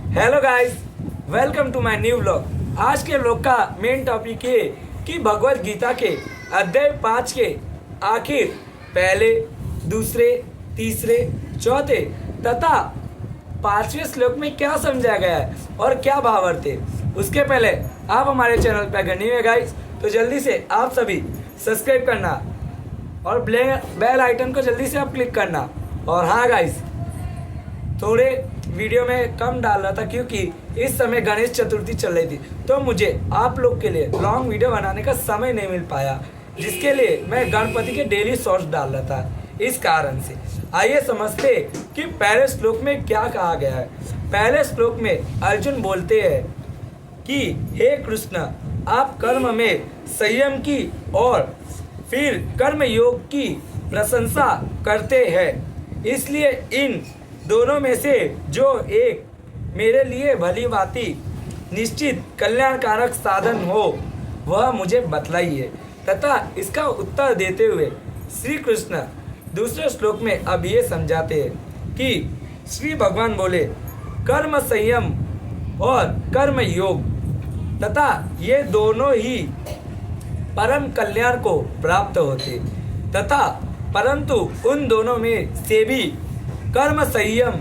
Hello guys, welcome to my new vlog. आज के vlog का मेन टॉपिक है कि भगवत गीता के अध्याय 5 के आखिर पहले, दूसरे, तीसरे, चौथे तथा 5वें श्लोक में क्या समझाया गया है और क्या भावार्थ है। उसके पहले आप हमारे चैनल पर अगर न्यू है गाइस तो जल्दी से आप सभी सब्सक्राइब करना और बेल आइकन को जल्दी से आप क्लिक करना। और हाँ गाइस, थोड़े वीडियो में कम डाल रहा था क्योंकि इस समय गणेश चतुर्थी चल रही थी, तो मुझे आप लोग के लिए लॉन्ग वीडियो बनाने का समय नहीं मिल पाया, जिसके लिए मैं गणपति के डेली शॉर्ट्स डाल रहा था। इस कारण से आइए समझते कि पहले श्लोक में क्या कहा गया है। पहले श्लोक में अर्जुन बोलते हैं कि हे कृष्ण, आप कर्म में संयम की और फिर कर्म योग की प्रशंसा करते हैं, इसलिए इन दोनों में से जो एक मेरे लिए भली भांति निश्चित कल्याणकारक साधन हो वह मुझे बतलाइए। तथा इसका उत्तर देते हुए श्री कृष्ण दूसरे श्लोक में अब ये समझाते हैं कि श्री भगवान बोले, कर्म संयम और कर्म योग तथा ये दोनों ही परम कल्याण को प्राप्त होते तथा परंतु उन दोनों में से भी कर्म संयम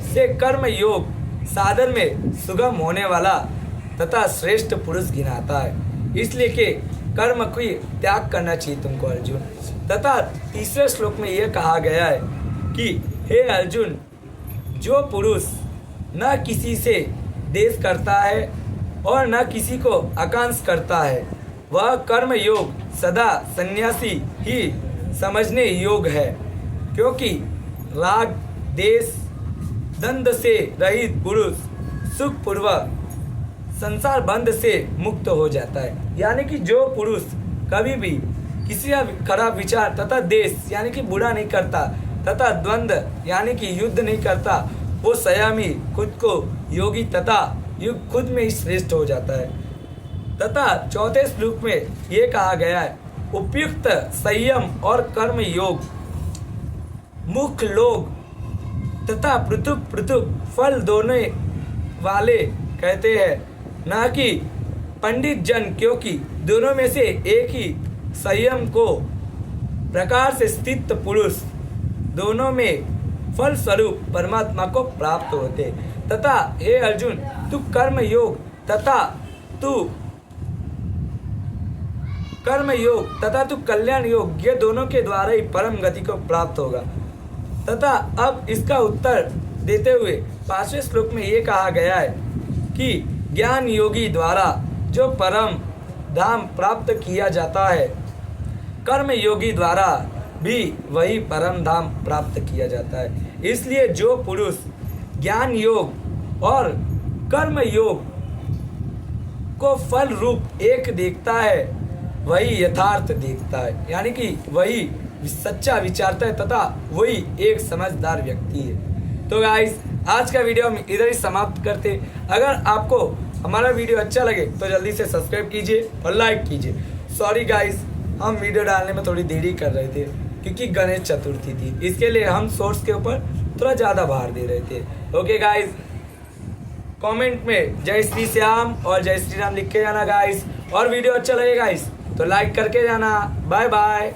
से कर्म योग साधन में सुगम होने वाला तथा श्रेष्ठ पुरुष गिनाता है, इसलिए कि कर्म की त्याग करना चाहिए तुमको अर्जुन। तथा तीसरे श्लोक में यह कहा गया है कि हे अर्जुन, जो पुरुष न किसी से देश करता है और न किसी को आकांक्षा करता है वह कर्म योग सदा सन्यासी ही समझने योग है, क्योंकि राग देश द्वंद्व से रहित पुरुष सुखपूर्वक संसार बंध से मुक्त हो जाता है। यानी कि जो पुरुष कभी भी किसी का खराब विचार तथा देश यानी कि बुरा नहीं करता तथा द्वंद्व यानी कि युद्ध नहीं करता, वो संयमी खुद को योगी तथा युग खुद में ही श्रेष्ठ हो जाता है। तथा चौथे श्लोक में ये कहा गया है, उपयुक्त संयम और कर्म योग मुख्य लोग तथा पृथुक पृथुक फल दोनों वाले कहते हैं, ना कि पंडित जन, क्योंकि दोनों में से एक ही संयम को प्रकार से स्थित पुरुष दोनों में फल स्वरूप परमात्मा को प्राप्त होते तथा हे अर्जुन, तू कर्म योग तथा तू कल्याण योग ये दोनों के द्वारा ही परम गति को प्राप्त होगा। तथा अब इसका उत्तर देते हुए 5वें श्लोक में ये कहा गया है कि ज्ञान योगी द्वारा जो परम धाम प्राप्त किया जाता है, कर्म योगी द्वारा भी वही परम धाम प्राप्त किया जाता है। इसलिए जो पुरुष ज्ञान योग और कर्म योग को फल रूप एक देखता है वही यथार्थ देखता है, यानी कि वही सच्चा विचारता है तथा वही एक समझदार व्यक्ति है। तो गाइस, आज का वीडियो हम इधर ही समाप्त करते। अगर आपको हमारा वीडियो अच्छा लगे तो जल्दी से सब्सक्राइब कीजिए और लाइक कीजिए। सॉरी गाइस, हम वीडियो डालने में थोड़ी देरी कर रहे थे क्योंकि गणेश चतुर्थी थी, इसके लिए हम शॉर्ट्स के ऊपर थोड़ा ज़्यादा भार दे रहे थे। ओके गाइस, कमेंट में जय श्री श्याम और जय श्री राम लिख के जाना गाइस, और वीडियो अच्छा लगे गाइस तो लाइक करके जाना। Bye bye.